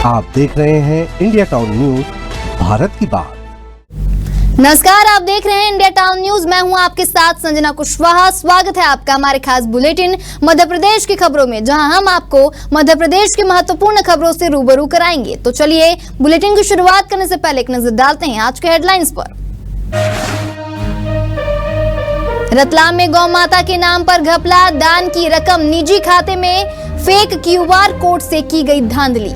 आप देख रहे हैं इंडिया टाउन न्यूज, भारत की बात। नमस्कार, आप देख रहे हैं इंडिया टाउन न्यूज। मैं हूं आपके साथ संजना कुशवाहा। स्वागत है आपका हमारे खास बुलेटिन मध्य प्रदेश की खबरों में, जहां हम आपको मध्य प्रदेश की महत्वपूर्ण खबरों से रूबरू कराएंगे। तो चलिए बुलेटिन की शुरुआत करने से पहले एक नजर डालते हैं आज के हेडलाइंस पर। रतलाम में गौ माता के नाम पर घपला, दान की रकम निजी खाते में फेक क्यूआर कोड से की गई धांधली।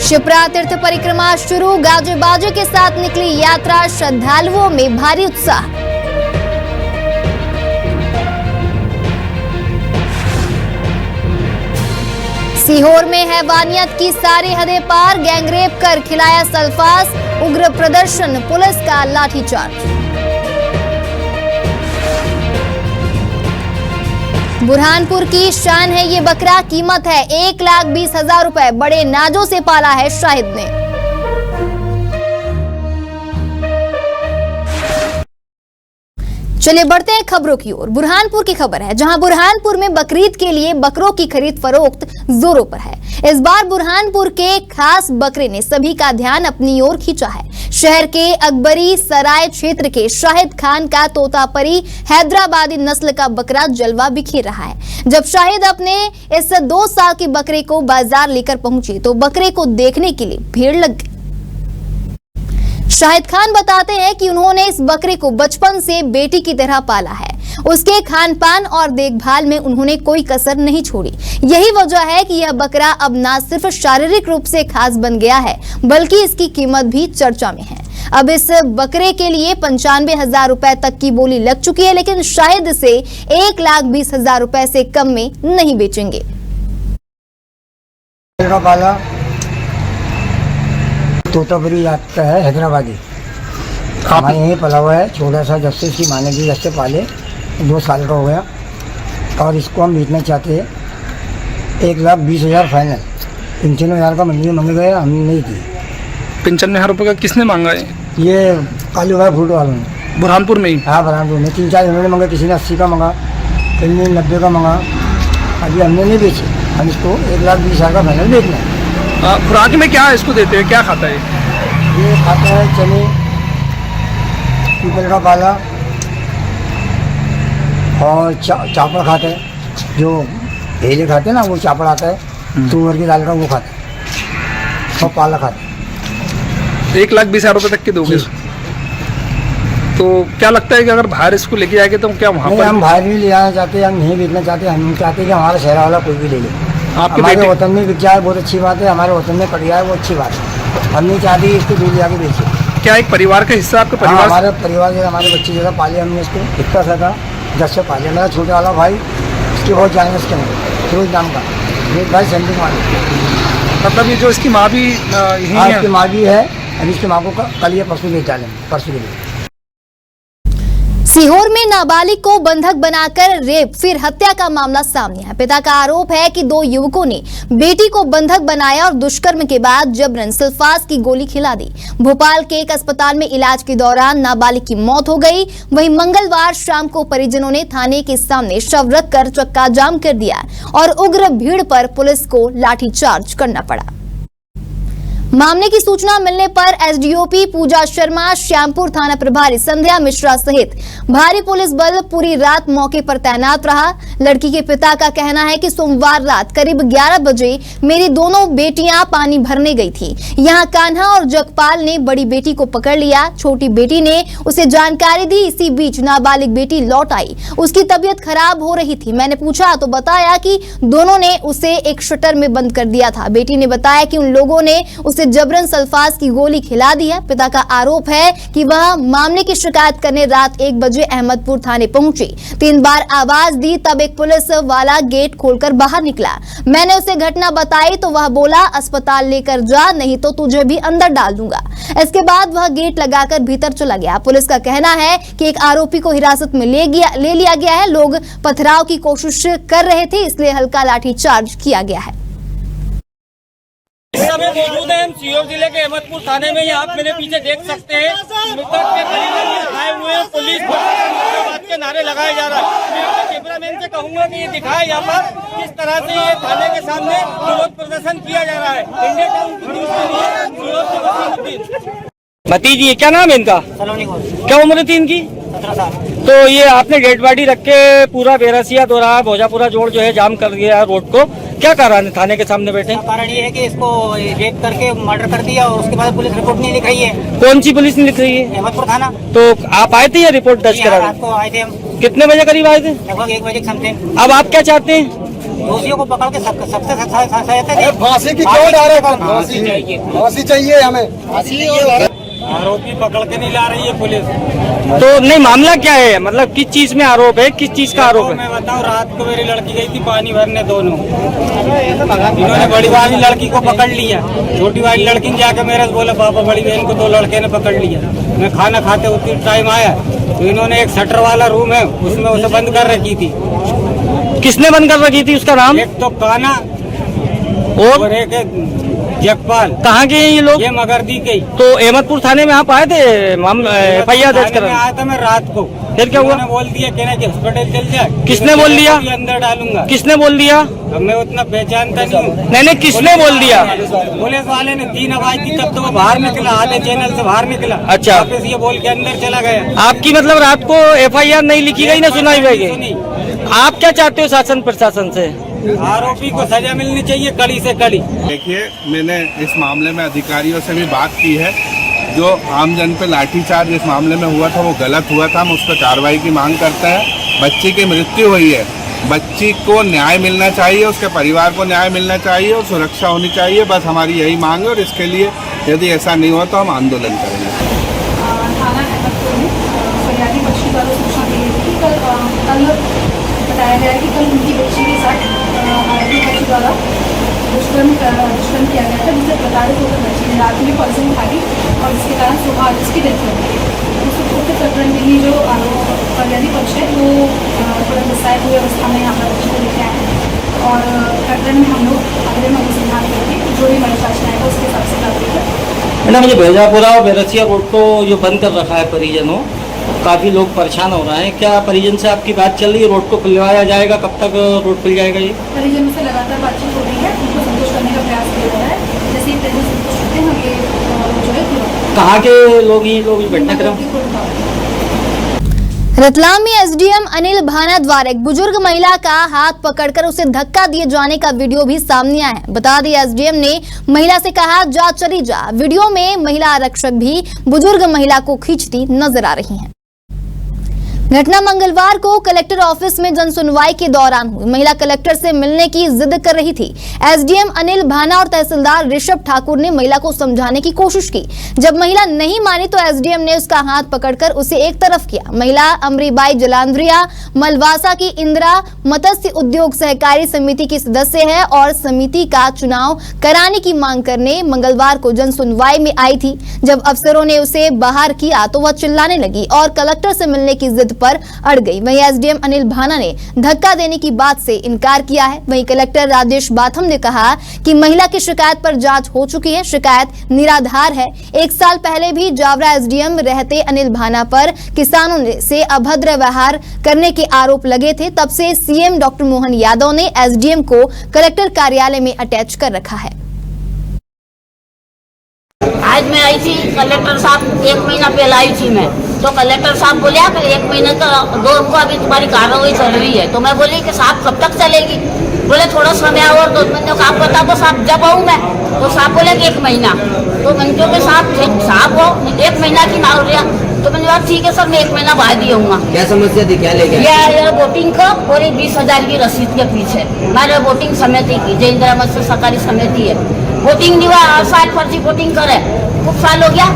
शिप्रा तीर्थ परिक्रमा शुरू, गाजे बाजे के साथ निकली यात्रा, श्रद्धालुओं में भारी उत्साह। सीहोर में हैवानियत की सारी हदें पार, गैंगरेप कर खिलाया सल्फास, उग्र प्रदर्शन, पुलिस का लाठीचार्ज। बुरहानपुर की शान है ये बकरा, कीमत है 1,20,000 रुपए, बड़े नाजों से पाला है शाहिद ने। चलिए बढ़ते हैं खबरों की ओर। बुरहानपुर की खबर है, जहां बुरहानपुर में बकरीद के लिए बकरों की खरीद फरोख्त जोरों पर है। इस बार बुरहानपुर के खास बकरे ने सभी का ध्यान अपनी ओर खींचा है। शहर के अकबरी सराय क्षेत्र के शाहिद खान का तोतापरी हैदराबादी नस्ल का बकरा जलवा बिखेर रहा है। जब शाहिद अपने इस 2 साल के बकरे को बाजार लेकर पहुंचे तो बकरे को देखने के लिए भीड़ लग गई। शाहिद खान बताते हैं कि उन्होंने इस बकरे को बचपन से बेटी की तरह पाला है। उसके खान पान और देखभाल में उन्होंने कोई कसर नहीं छोड़ी। यही वजह है कि यह बकरा अब न सिर्फ शारीरिक रूप से खास बन गया है, बल्कि इसकी कीमत भी चर्चा में है। अब इस बकरे के लिए 95,000 रुपए तक की बोली लग चुकी है, लेकिन शायद इसे 1,20,000 रुपए से कम में नहीं बेचेंगे। तोतापुरी जात का है, हैदराबादी। हमारे यहीं पला हुआ है, छोटा सा, जब से इसकी माने जी जब से पाले 2 साल का हो गया, और इसको हम बेचना चाहते हैं 1,20,000 फाइनल। 95,000 का मंडी में मांगे गए, हमने नहीं दी। 95,000 रुपये का किसने मांगा है? ये कालू भाई फ्रूट वालों ने, बुरहानपुर में ही। हाँ, बुरहानपुर में 3-4 उन्होंने मांगा, किसी ने 80 का मांगा, किसी ने 90 का मांगा। अभी हमने नहीं बेचे, हम इसको 1,20,000 का फाइनल बेचना है। खुराक में क्या इसको देते हैं, क्या खाता है? ये खाता है चने, पीपल का पाला और चापड़ खाता है। जो हेले खाते हैं ना, वो चापड़ आता है, तुअर की दाल का वो खाता है, और पाला खाता है। 1,20,000 रुपये तक के दोगे? तो क्या लगता है कि अगर बाहर इसको लेके जाएंगे तो क्या वहाँ पर? हम बाहर भी ले जाना चाहते हैं, हम नहीं बेचना चाहते। हम चाहते हैं कि हमारा शहर वाला कोई भी ले ले। आपके हमारे वतन में बिक जाए, बहुत अच्छी बात है। हमारे वतन में कट जाए, वो अच्छी बात है। हम नहीं चाहते इसको दूर जाके बेचे। क्या एक परिवार का हिस्सा आपका परिवार? हमारे परिवार से, हमारे बच्चे जगह पाले हमने इसको। इतना सा था, 10 से पाले। मेरा छोटे वाला भाई, इसके बहुत जाने उसके अंदर फिरोज नाम का, मेरे भाई सेंटिंग वाले। मतलब ये जो इसकी माँ भी यही है? इसकी माँ भी है। अभी इसकी माँ को कल या परसों बेच डालेंगे, परसों के लिए। सीहोर में नाबालिग को बंधक बनाकर रेप फिर हत्या का मामला सामने है। पिता का आरोप है कि 2 युवकों ने बेटी को बंधक बनाया और दुष्कर्म के बाद जबरन सल्फास की गोली खिला दी। भोपाल के एक अस्पताल में इलाज के दौरान नाबालिग की मौत हो गई। वहीं मंगलवार शाम को परिजनों ने थाने के सामने शव रखकर चक्का जाम कर दिया और उग्र भीड़ पर पुलिस को लाठीचार्ज करना पड़ा। मामले की सूचना मिलने पर एसडीओपी पूजा शर्मा, श्यामपुर थाना प्रभारी संध्या मिश्रा सहित भारी पुलिस बल पूरी रात मौके पर तैनात रहा। लड़की के पिता का कहना है कि सोमवार रात करीब 11 बजे मेरी दोनों बेटियां पानी भरने गई थी। यहां कान्हा और जगपाल ने बड़ी बेटी को पकड़ लिया। छोटी बेटी ने उसे जानकारी दी। इसी बीच नाबालिग बेटी लौट आई। उसकी तबीयत खराब हो रही थी। मैंने पूछा तो बताया कि दोनों ने उसे एक शटर में बंद कर दिया था। बेटी ने बताया कि उन लोगों ने उसे जबरन सल्फास की गोली खिला दी है। पिता का आरोप है कि वह मामले की शिकायत करने रात 1 बजे अहमदपुर थाने पहुंचे। 3 बार आवाज दी, तब एक पुलिस वाला गेट खोलकर बाहर निकला। मैंने उसे घटना बताई तो वह बोला, अस्पताल लेकर जा, नहीं तो तुझे भी अंदर डाल दूंगा। इसके बाद वह गेट लगाकर भीतर चला गया। पुलिस का कहना है कि एक आरोपी को हिरासत में ले लिया गया है। लोग पथराव की कोशिश कर रहे थे, इसलिए हल्का लाठीचार्ज किया गया है। समय मौजूद है। हम सीहोर जिले के अहमदपुर थाने में, यहाँ आप मेरे पीछे देख सकते हैं मृतक के परिजन आए हुए हैं। पुलिस के नारे लगाए जा रहा है। मैं कैमरामैन से कहूँगा कि ये दिखाए यहाँ पर किस तरह से ये थाने के सामने विरोध प्रदर्शन किया जा रहा है। इंडिया टाउन की न्यूज़ के लिए सीहोर से वसीमुद्दीन। भतीजी, क्या नाम है इनका? क्या उम्र थी इनकी? 17 साल। तो ये आपने डेड बॉडी रख के पूरा बेरसिया दोराहा भोजापुरा जोड़ जो है जाम कर दिया रोड को, क्या कारण है थाने के सामने बैठे? कारण ये है कि इसको रेप करके मर्डर कर दिया और उसके बाद पुलिस रिपोर्ट नहीं लिख रही है। कौन सी पुलिस ने लिख रही है? अहमदपुर थाना। तो आप आए थे या रिपोर्ट दर्ज करा? रात को आए थे हम। कितने बजे करीब आए थे? लगभग 1 बजे समथिंग। अब आप क्या चाहते हैं? दोषियों को पकड़ के सबसे सहायता दी। फांसी की क्यों डायरेक्ट? फांसी चाहिए हमें। आरोपी पकड़ के नहीं ला रही है पुलिस। तो नहीं, मामला क्या है? मतलब किस चीज में आरोप है, किस चीज का आरोप है? मैं बताऊं, रात को मेरी लड़की गई थी पानी भरने, दोनों इन्होंने बड़ी वाली लड़की को पकड़ लिया। छोटी वाली लड़की ने जाकर मेरे से बोला पापा बड़ी बहन को 2 लड़के ने पकड़ लिया। मैं खाना खाते उसी टाइम आया तो इन्होंने एक शटर वाला रूम है उसमें उसे बंद कर रखी थी। किसने बंद कर रखी थी? उसका नाम? एक तो काना और एक जगपाल। कहाँ के हैं ये लोग? ये मगरदी के। तो अहमदपुर थाने में आप आए थे FIR दर्ज करा? आया था मैं रात को। फिर क्या हुआ? बोल दिया कहना कि हॉस्पिटल चल जाए। किसने बोल दिया? अंदर डालूंगा। किसने बोल दिया? अब मैं उतना पहचानता नहीं हूँ। नहीं, किसने बोल दिया? पुलिस वाले ने 3 आवाज दी तब तो वो बाहर निकला, आधे चैनल से बाहर निकला। अच्छा। वापस ये बोल के अंदर चला गया। आपकी मतलब रात को FIR नहीं लिखी गई ना सुनाई गई? आप क्या चाहते हो शासन प्रशासन से? आरोपी को सजा मिलनी चाहिए कड़ी से कड़ी। देखिए, मैंने इस मामले में अधिकारियों से भी बात की है। जो आमजन पे लाठीचार्ज इस मामले में हुआ था वो गलत हुआ था। हम उस पर कार्रवाई की मांग करते हैं। बच्ची की मृत्यु हुई है, बच्ची को न्याय मिलना चाहिए, उसके परिवार को न्याय मिलना चाहिए और सुरक्षा होनी चाहिए। बस हमारी यही मांग है और इसके लिए यदि ऐसा नहीं हुआ तो हम आंदोलन करेंगे। थाना अहमदपुर में फरियादी बच्ची द्वारा सूचना दी गई थी। कल बताया गया कि कल उनकी बच्ची के साथ आरोपी बच्ची द्वारा दुष्कर्म किया गया था, जिससे प्रताड़ित होकर बच्ची ने रात में पॉइजन खा ली और जिसके कारण सुबह आज उसकी डेथ हो गई। उस प्रकरण में ही जो फरियादी पक्ष है वो थोड़ा गुस्साए हुए अवस्था में यहाँ पर बच्ची को लेकर आए हैं और प्रकरण में हम लोग अगले में अनुसंधान करके जो भी मनुशासन आएगा उसके हिसाब से कार्रवाई करेंगे। मैडम, ये भोजापुरा और बेरसिया रोड को जो बंद कर रखा है परिजनों, काफी लोग परेशान हो रहे हैं। क्या परिजन से आपकी बात चल रही है? रोड को खुलवाया जाएगा? कब तक रोड खुल जाएगा? ये परिजनों से लगातार बातचीत हो रही है, उनको संतुष्ट करने का प्रयास किया जा रहा है। जैसे ही परिजन संतुष्ट होते हैं हम ये जो है कहाँ के लोग ये लोग बैठना करें? रतलाम में एसडीएम अनिल भाना द्वारा एक बुजुर्ग महिला का हाथ पकड़कर उसे धक्का दिए जाने का वीडियो भी सामने आया है। बता दें, एसडीएम ने महिला से कहा जा चली जा। वीडियो में महिला आरक्षक भी बुजुर्ग महिला को खींचती नजर आ रही हैं। घटना मंगलवार को कलेक्टर ऑफिस में जनसुनवाई के दौरान हुई। महिला कलेक्टर से मिलने की जिद कर रही थी। एसडीएम अनिल भाना और तहसीलदार ऋषभ ठाकुर ने महिला को समझाने की कोशिश की। जब महिला नहीं मानी तो एसडीएम ने उसका हाथ पकड़कर उसे एक तरफ किया। महिला अमरीबाई जलांध्रिया मलवासा की इंदिरा मत्स्य उद्योग सहकारी समिति की सदस्य है और समिति का चुनाव कराने की मांग करने मंगलवार को जनसुनवाई में आई थी। जब अफसरों ने उसे बाहर किया तो वह चिल्लाने लगी और कलेक्टर से मिलने की जिद पर अड़ गई। वहीं एसडीएम अनिल भाना ने धक्का देने की बात से इनकार किया है। वहीं कलेक्टर राजेश बाथम ने कहा कि महिला की शिकायत पर जांच हो चुकी है, शिकायत निराधार है। 1 साल पहले भी जावरा एसडीएम रहते अनिल भाना पर किसानों से अभद्र व्यवहार करने के आरोप लगे थे। तब से सीएम डॉक्टर मोहन यादव ने एसडीएम को कलेक्टर कार्यालय में अटैच कर रखा है। आज मैं आई थी, कलेक्टर साहब 1 महीना पहले आई थी मैं, तो कलेक्टर साहब बोले कि 1 महीने का 2 को अभी तुम्हारी कार्रवाई चल रही है। तो मैं बोली कि साहब कब तक चलेगी? बोले थोड़ा समय और 2 महीने का आप बता दो साहब, जब आऊँ मैं? तो साहब बोले कि 1 महीना। तो मैंने कहा साहब वो 1 महीना की ना हो रहा। तो मैंने कहा ठीक है सर, मैं 1 महीना बाद ही आऊँगा। क्या समस्या थी, क्या लेके? ये वोटिंग का और 20,000 की रसीद के पीछे हमारे वोटिंग समिति की, जय इंदिरा मत्स्य सहकारी समिति है, वोटिंग नहीं हुआ। हर साल फर्जी वोटिंग करे, खूब साल हो गया,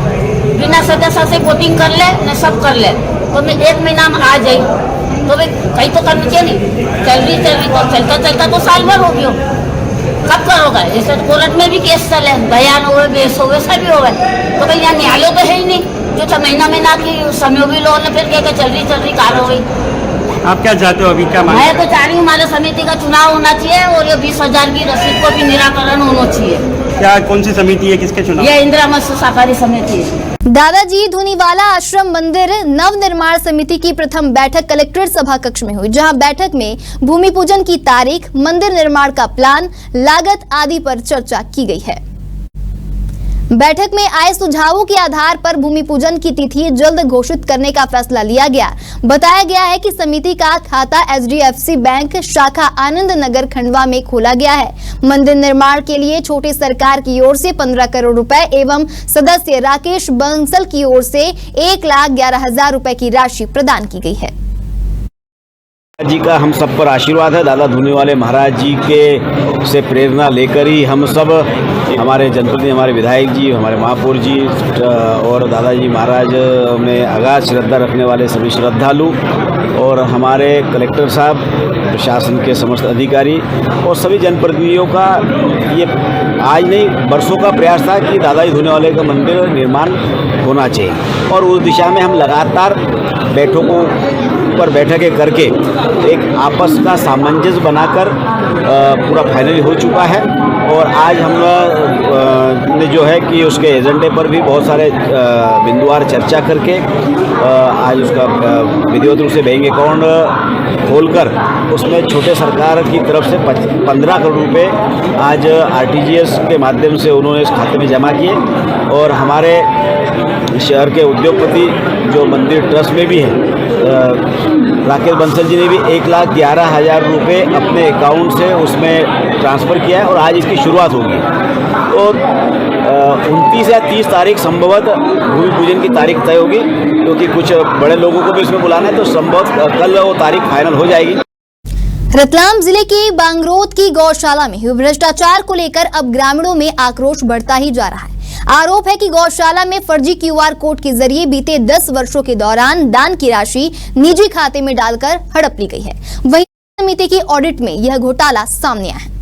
बिना सदस्य से वोटिंग कर ले न सब कर ले। तो मैं 1 महीना में आ जाई तो भाई कहीं तो करनी चाहिए नहीं। चल रही तो चलता चलता तो साल भर हो गया, कब करोगे? जैसे कोर्ट में भी केस चले, बयान हो गए, बेस हो गए, सब भी हो गए। तो भाई यहाँ न्यायालय तो है ही नहीं जो 6 महीना की समय भी लो ने फिर क्या चल रही कार्रवाई। आप क्या चाहते हो? अभी क्या मांग? मैं तो चाह रही हूँ हमारे समिति का चुनाव होना चाहिए और ये 20,000 की रसीद को भी निराकरण होना चाहिए। क्या कौन सी समिति है, किसके चुनाव? ये इंदिरा मत्स्य सहकारी समिति है। दादाजी धुनीवाला आश्रम मंदिर नव निर्माण समिति की प्रथम बैठक कलेक्ट्रेट सभा कक्ष में हुई, जहां बैठक में भूमि पूजन की तारीख, मंदिर निर्माण का प्लान, लागत आदि पर चर्चा की गई है। बैठक में आए सुझावों के आधार पर भूमि पूजन की तिथि जल्द घोषित करने का फैसला लिया गया। बताया गया है कि समिति का खाता HDFC बैंक शाखा आनंद नगर खंडवा में खोला गया है। मंदिर निर्माण के लिए छोटे सरकार की ओर से 15 करोड़ रुपए एवं सदस्य राकेश बंसल की ओर से 1,11,000 रुपए की राशि प्रदान की गई है। जी का हम सब पर आशीर्वाद है। दादा धुनीवाले महाराज जी के से प्रेरणा लेकर ही हम सब, हमारे जनप्रतिनिधि, हमारे विधायक जी, हमारे महापौर जी और दादाजी महाराज में अगाध श्रद्धा रखने वाले सभी श्रद्धालु और हमारे कलेक्टर साहब, प्रशासन के समस्त अधिकारी और सभी जनप्रतिनिधियों का ये आज नहीं वर्षों का प्रयास था कि दादाजी धुनीवाले का मंदिर निर्माण होना चाहिए और उस दिशा में हम लगातार बैठकों पर बैठकें करके एक आपस का सामंजस्य बनाकर पूरा फाइनल हो चुका है। और आज हम ने जो है कि उसके एजेंडे पर भी बहुत सारे बिंदुवार चर्चा करके आज उसका विधिवत रूप से बैंक अकाउंट खोलकर उसमें छोटे सरकार की तरफ से 15 करोड़ रुपए आज RTGS के माध्यम से उन्होंने इस खाते में जमा किए और हमारे शहर के उद्योगपति जो मंदिर ट्रस्ट में भी है राकेश बंसल जी ने भी 1,11,000 रुपये अपने अकाउंट से उसमें ट्रांसफ़र किया है और आज इसकी शुरुआत होगी। तो 29 या 30 तारीख संभवतः भूमि पूजन की तारीख तय होगी, क्योंकि कुछ बड़े लोगों को भी इसमें बुलाना है, तो संभवतः कल वो तारीख फाइनल हो जाएगी। रतलाम जिले के बांगरोद की गौशाला में हुए भ्रष्टाचार को लेकर अब ग्रामीणों में आक्रोश बढ़ता ही जा रहा है। आरोप है कि गौशाला में फर्जी QR कोड के जरिए बीते 10 वर्षों के दौरान दान की राशि निजी खाते में डालकर हड़प ली गई है। वहीं समिति की ऑडिट में यह घोटाला सामने आया है।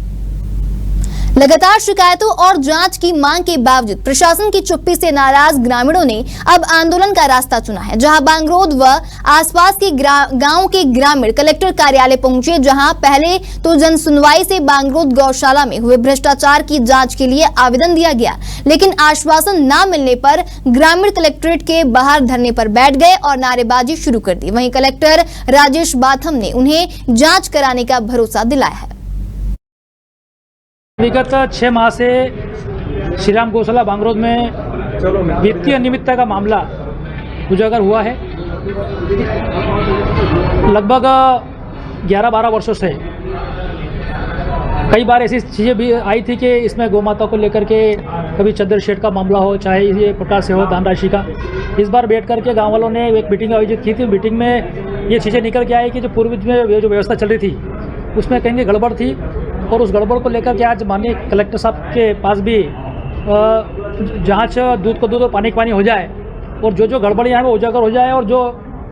लगातार शिकायतों और जांच की मांग के बावजूद प्रशासन की चुप्पी से नाराज ग्रामीणों ने अब आंदोलन का रास्ता चुना है, जहां बांगरोद व आसपास के गांव के ग्रामीण कलेक्टर कार्यालय पहुंचे, जहां पहले तो जन सुनवाई से बांगरोद गौशाला में हुए भ्रष्टाचार की जांच के लिए आवेदन दिया गया, लेकिन आश्वासन न मिलने पर ग्रामीण कलेक्ट्रेट के बाहर धरने पर बैठ गए और नारेबाजी शुरू कर दी। वहीं कलेक्टर राजेश बाथम ने उन्हें जाँच कराने का भरोसा दिलाया है। विगत 6 माह से श्रीराम गौशाला बांगरोद में वित्तीय अनियमितता का मामला उजागर हुआ है। लगभग 11-12 वर्षों से कई बार ऐसी चीज़ें भी आई थी कि इसमें गौ माता को लेकर के कभी चद्दर शेड का मामला हो, चाहे ये पटा से हो दान राशि का। इस बार बैठ करके गांव वालों ने एक मीटिंग आयोजित की थी। मीटिंग में ये चीज़ें निकल के आई कि जो पूर्व में जो व्यवस्था चल रही थी उसमें कहीं गड़बड़ थी और उस गड़बड़ को लेकर के आज माननीय कलेक्टर साहब के पास भी जांच, दूध को दूध और पानी को पानी हो जाए और जो गड़बड़ियाँ हैं वो उजागर हो जाए और जो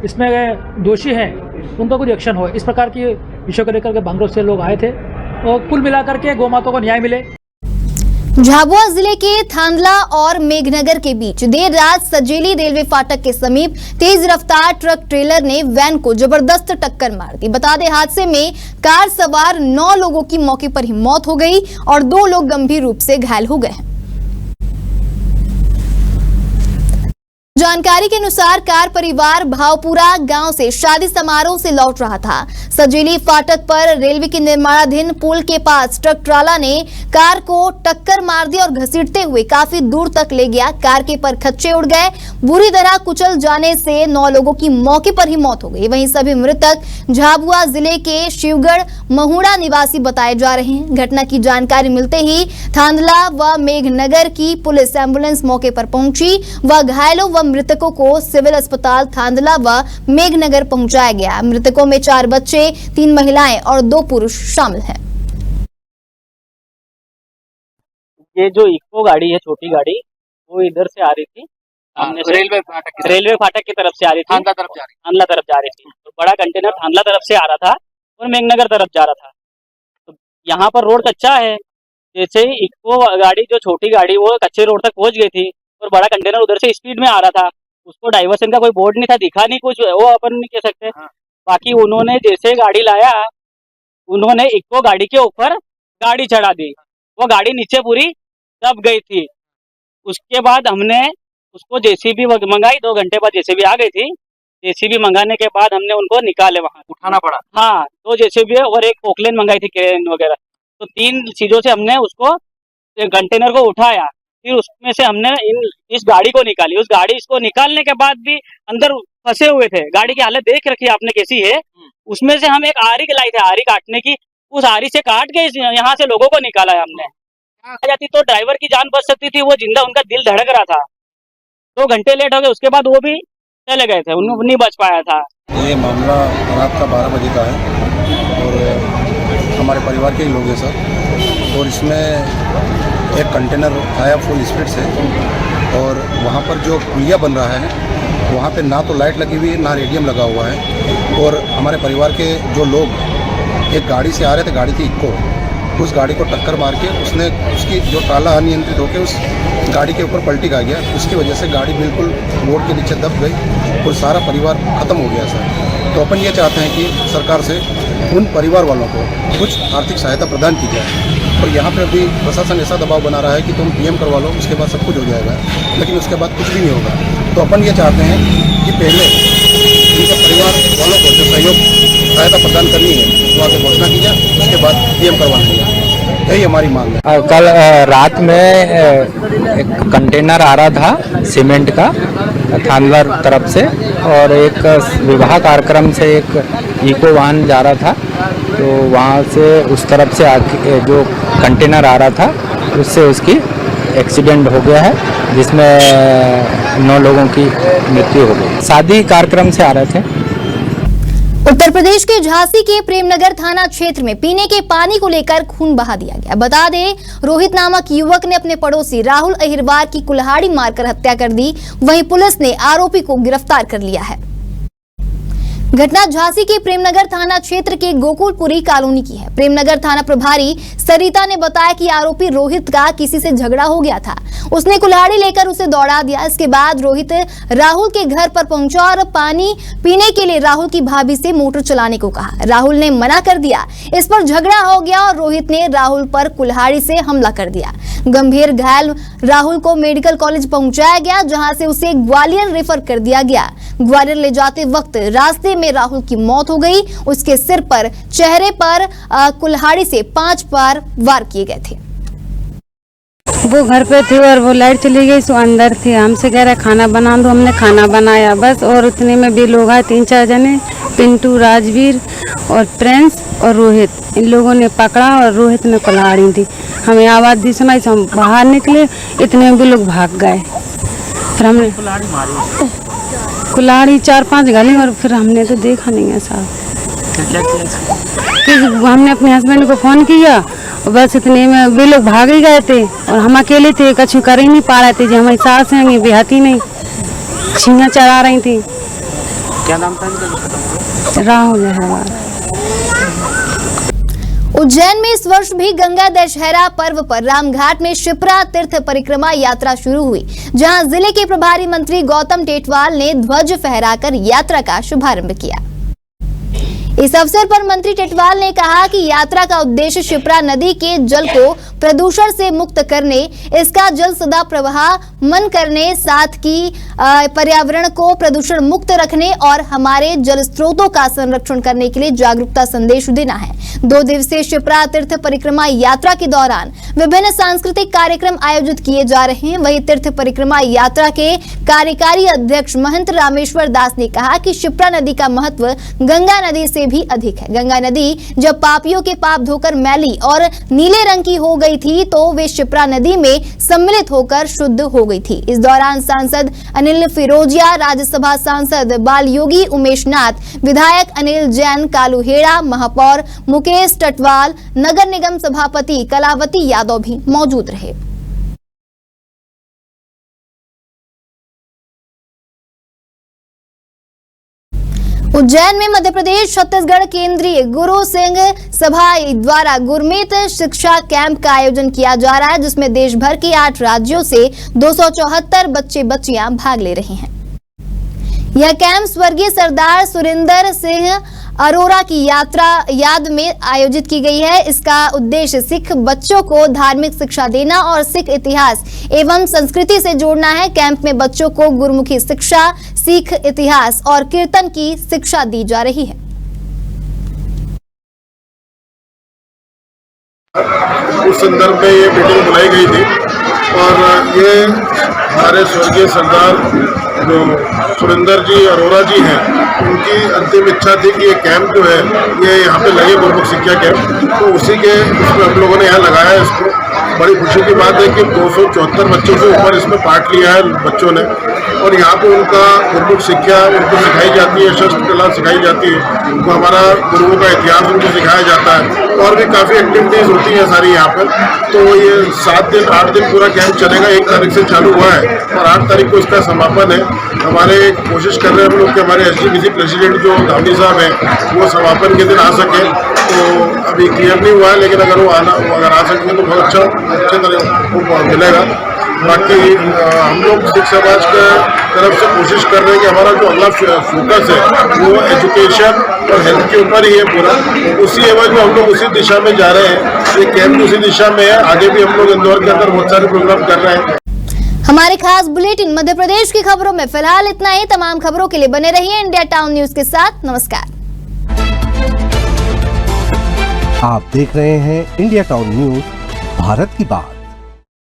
इसमें दोषी हैं उनका कुछ एक्शन हो। इस प्रकार की विषय को लेकर के बांगरोद से लोग आए थे और कुल मिलाकर के गौ माता को न्याय मिले। झाबुआ जिले के थांदला और मेघनगर के बीच देर रात सजेली रेलवे फाटक के समीप तेज रफ्तार ट्रक ट्रेलर ने वैन को जबरदस्त टक्कर मार दी। बता दें, हादसे में कार सवार 9 लोगों की मौके पर ही मौत हो गई और 2 लोग गंभीर रूप से घायल हो गए। जानकारी के अनुसार कार परिवार भावपुरा गांव से शादी समारोह से लौट रहा था। सजेली फाटक पर रेलवे के निर्माणाधीन पुल के पास ट्रक ट्राला ने कार को टक्कर मार दी और घसीटते हुए काफी दूर तक ले गया। कार के परखच्चे उड़ गए। बुरी तरह कुचल जाने से 9 लोगों की मौके पर ही मौत हो गई। वहीं सभी मृतक झाबुआ जिले के शिवगढ़ महुड़ा निवासी बताए जा रहे हैं। घटना की जानकारी मिलते ही थांदला व मेघनगर की पुलिस एम्बुलेंस मौके पर पहुंची व घायलों व मृतकों को सिविल अस्पताल थांदला व मेघनगर पहुंचाया गया। मृतकों में 4 बच्चे, 3 महिलाएं और 2 पुरुष शामिल हैं। ये जो इको गाड़ी है, छोटी गाड़ी, वो इधर से आ रही थी, रेलवे फाटक की तरफ से आ रही थी, थांदला तरफ जा रही थी। तो बड़ा कंटेनर थांदला तरफ से आ रहा था और मेघनगर तरफ जा रहा था। तो यहाँ पर रोड कच्चा है, जैसे ही इको गाड़ी, जो छोटी गाड़ी, वो कच्चे रोड तक पहुंच गई थी और बड़ा कंटेनर उधर से स्पीड में आ रहा था। उसको डाइवर्सन का कोई बोर्ड नहीं था, दिखा नहीं कुछ, वो अपन नहीं कह सकते। बाकी उन्होंने जैसे गाड़ी लाया, उन्होंने इको गाड़ी के ऊपर गाड़ी चढ़ा दी। वो गाड़ी नीचे पूरी दब गई थी। उसके बाद हमने उसको जेसीबी मंगाई, 2 घंटे बाद जेसीबी आ गई थी। जेसीबी मंगाने के बाद हमने उनको निकाले, वहाँ उठाना पड़ा। हाँ, 2 जेसीबी और एक पोकलेन मंगाई थी, क्रेन वगैरह। तो 3 चीजों से हमने उसको कंटेनर को उठाया। फिर उसमें से हमने इस गाड़ी को निकाली। उस गाड़ी को निकालने के बाद भी अंदर फंसे हुए थे। गाड़ी की हालत देख रखी है आपने कैसी है। उसमें से हम एक आरी लाई थे, आरी काटने की। उस आरी से काट के यहाँ से लोगों को निकाला है हमने। आ जाती तो ड्राइवर की जान बच सकती थी, वो जिंदा, उनका दिल धड़क रहा था। 2 घंटे लेट हो गए, उसके बाद वो भी चले गए थे, उन्होंने नहीं बच पाया था। ये मामला रात का 12 बजे का है और हमारे परिवार के ही लोग हैं सर। और इसमें एक कंटेनर आया फुल स्पीड से और वहाँ पर जो पुलिया बन रहा है वहाँ पे ना तो लाइट लगी हुई है ना रेडियम लगा हुआ है। और हमारे परिवार के जो लोग एक गाड़ी से आ रहे थे, गाड़ी थी इक्को, उस गाड़ी को टक्कर मार के उसकी जो ताला अनियंत्रित होकर उस गाड़ी के ऊपर पलटी खा गया। उसकी वजह से गाड़ी बिल्कुल रोड के नीचे दब गई और सारा परिवार ख़त्म हो गया सर। तो अपन ये चाहते हैं कि सरकार से उन परिवार वालों को कुछ आर्थिक सहायता प्रदान की जाए। और यहाँ पर भी प्रशासन ऐसा दबाव बना रहा है कि तुम पीएम करवा लो, उसके बाद सब कुछ हो जाएगा, लेकिन उसके बाद कुछ भी नहीं होगा। तो अपन ये चाहते हैं कि पहले उनके परिवार वालों को जो सहायता प्रदान करनी है वो आगे घोषणा की जाए, उसके बाद पीएम करवाना है। यही हमारी मांग है। कल रात में एक कंटेनर आ रहा था सीमेंट का थानवर तरफ से और एक विवाह कार्यक्रम से एक इको वाहन जा रहा था। तो वहाँ से उस तरफ से आके जो कंटेनर आ रहा था उससे उसकी एक्सीडेंट हो गया है, जिसमें 9 लोगों की मृत्यु हो गई। शादी कार्यक्रम से आ रहे थे। उत्तर प्रदेश के झांसी के प्रेमनगर थाना क्षेत्र में पीने के पानी को लेकर खून बहा दिया गया। बता दें, रोहित नामक युवक ने अपने पड़ोसी राहुल अहिरवार की कुल्हाड़ी मारकर हत्या कर दी। वहीं पुलिस ने आरोपी को गिरफ्तार कर लिया है। घटना झांसी के प्रेमनगर थाना क्षेत्र के गोकुलपुरी कॉलोनी की है। प्रेमनगर थाना प्रभारी सरिता ने बताया कि आरोपी रोहित का किसी से झगड़ा हो गया था। उसने कुल्हाड़ी लेकर उसे दौड़ा दिया। इसके बाद रोहित राहुल के घर पर पहुंचा और पानी पीने के लिए राहुल की भाभी से मोटर चलाने को कहा। राहुल ने मना कर दिया। इस पर झगड़ा हो गया और रोहित ने राहुल पर कुल्हाड़ी से हमला कर दिया। गंभीर घायल राहुल को मेडिकल कॉलेज पहुंचाया गया, जहां से उसे ग्वालियर रेफर कर दिया गया। ग्वालियर ले जाते वक्त रास्ते में राहुल की मौत हो गई। उसके सिर पर, चेहरे पर कुल्हाड़ी से 5 बार वार किए गए थे। वो घर पे थे और वो लाइट चली गई, सो अंदर थे। हमसे कह रहा खाना बना दो, हमने खाना बनाया बस। और उतने में भी लोग आए, 3-4 जने, पिंटू, राजवीर और प्रिंस और रोहित। इन लोगों ने पकड़ा और रोहित ने कुल्हाड़ी दी। हमें आवाज़ दी सुनाई, तो हम बाहर निकले। इतने में भी लोग भाग गए। फिर हमने कुल्हाड़ी 4-5 गाली और फिर हमने तो देखा नहीं है साहब। फिर हमने अपने हस्बैंड को फ़ोन किया और बस इतने में वे लोग भाग ही गए थे और हम अकेले थे, कछु कर ही नहीं पा रहे थे। जो हमारी सास हैं भी आती नहीं, छीना चढ़ा रही थी। क्या नाम था? राहुल है। उज्जैन में इस वर्ष भी गंगा दशहरा पर्व पर रामघाट में शिप्रा तीर्थ परिक्रमा यात्रा शुरू हुई, जहां जिले के प्रभारी मंत्री गौतम टेटवाल ने ध्वज फहराकर यात्रा का शुभारंभ किया। इस अवसर पर मंत्री टेटवाल ने कहा कि यात्रा का उद्देश्य शिप्रा नदी के जल को प्रदूषण से मुक्त करने, इसका जल सदा प्रवाहमान करने, साथ ही पर्यावरण को प्रदूषण मुक्त रखने और हमारे जल स्रोतों का संरक्षण करने के लिए जागरूकता संदेश देना है। 2 दिवसीय शिप्रा तीर्थ परिक्रमा यात्रा के दौरान विभिन्न सांस्कृतिक कार्यक्रम आयोजित किए जा रहे हैं। वहीं तीर्थ परिक्रमा यात्रा के कार्यकारी अध्यक्ष महंत रामेश्वर दास ने कहा कि शिप्रा नदी का महत्व गंगा नदी से भी अधिक है। गंगा नदी जब पापियों के पाप धोकर मैली और नीले रंग की हो गई थी, तो वे शिप्रा नदी में सम्मिलित होकर शुद्ध हो गई थी। इस दौरान सांसद अनिल फिरोजिया, राज्यसभा सांसद बाल योगी उमेश नाथ, विधायक अनिल जैन, कालू हेड़ा, महापौर मुकेश टटवाल, नगर निगम सभापति कलावती यादव भी मौजूद रहे। उज्जैन में मध्य प्रदेश छत्तीसगढ़ केंद्रीय गुरु सिंह सभा द्वारा गुरमीत शिक्षा कैंप का आयोजन किया जा रहा है, जिसमें देश भर के 8 राज्यों से 274 बच्चे बच्चियां भाग ले रहे हैं। यह कैंप स्वर्गीय सरदार सुरिंदर सिंह अरोरा की यात्रा याद में आयोजित की गई है। इसका उद्देश्य सिख बच्चों को धार्मिक शिक्षा देना और सिख इतिहास एवं संस्कृति से जोड़ना है। कैंप में बच्चों को गुरुमुखी शिक्षा, सिख इतिहास और कीर्तन की शिक्षा दी जा रही है। उस संदर्भ में ये मीटिंग बुलाई गई थी और ये हमारे स्वर्गीय सरदार जो सुरेंद्र जी अरोरा जी हैं, उनकी अंतिम इच्छा थी कि ये कैंप जो है ये यहाँ पे लगे, गुरुमुख शिक्षा कैंप, तो उसी के उसमें हम लोगों ने यहाँ लगाया इसको। बड़ी खुशी की बात है कि 274 बच्चों से ऊपर इसमें पार्ट लिया है बच्चों ने, और यहाँ पे उनका गुरुमुख शिक्षा उनको सिखाई जाती है, शस्त्र कला सिखाई जाती है, उनको हमारा गुरुओं का इतिहास उनको सिखाया जाता है, और भी काफ़ी एक्टिविटीज़ होती हैं सारी यहाँ पर। तो ये 7 दिन 8 दिन पूरा कैंप चलेगा। 1 तारीख से चालू हुआ है और 8 तारीख को इसका समापन है। हमारे कोशिश कर रहे हैं हम लोग कि हमारे SGPC प्रेसिडेंट जो धामी साहब हैं वो समापन के दिन आ सके, तो अभी क्लियर नहीं हुआ है, लेकिन अगर वो अगर आ सकेंगे तो बहुत अच्छे तरह वो मिलेगा। बाकी हम लोग सिख समाज के तरफ से कोशिश कर रहे हैं कि हमारा जो अगला फोकस है वो एजुकेशन और हेल्थ के ऊपर ही है पूरा। उसी एवज में हम लोग उसी दिशा में जा रहे हैं। ये कैंप उसी दिशा में है। आगे भी हम लोग इंदौर के अंदर बहुत सारे प्रोग्राम कर रहे हैं। हमारे खास बुलेटिन मध्य प्रदेश की खबरों में फिलहाल इतना ही। तमाम खबरों के लिए बने रहिए इंडिया टाउन न्यूज के साथ। नमस्कार। आप देख रहे हैं इंडिया टाउन न्यूज, भारत की बात।